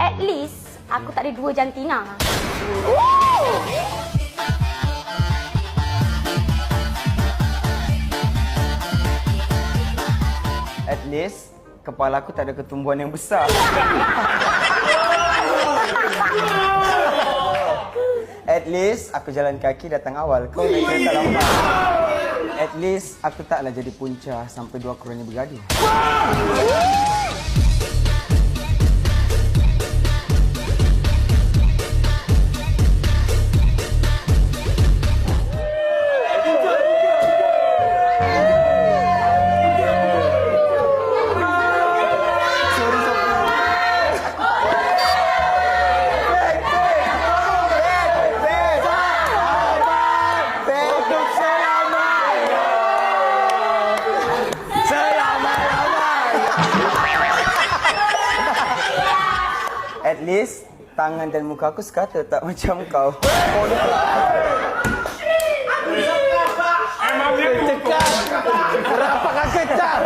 At least, aku tak ada 2 jantina. At least, kepala aku tak ada ketumbuhan yang besar. At least, aku jalan kaki datang awal. Kau naik kereta lambat. At least, aku taklah jadi punca sampai 2 korang ni bergaduh. At least, tangan dan muka aku sekata tak macam kau. Emang dia Cekap! Kenapa kau kecap?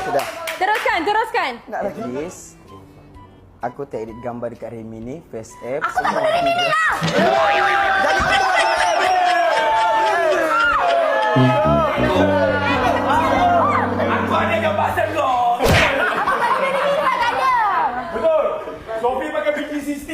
Sudah. Teruskan. At least, aku tak edit gambar dekat Remini, Face App. Aku tak boleh edit lah! Aku hanya gambar sergok. Apa tak boleh edit tak ada? Betul. Sophie pakai BT60.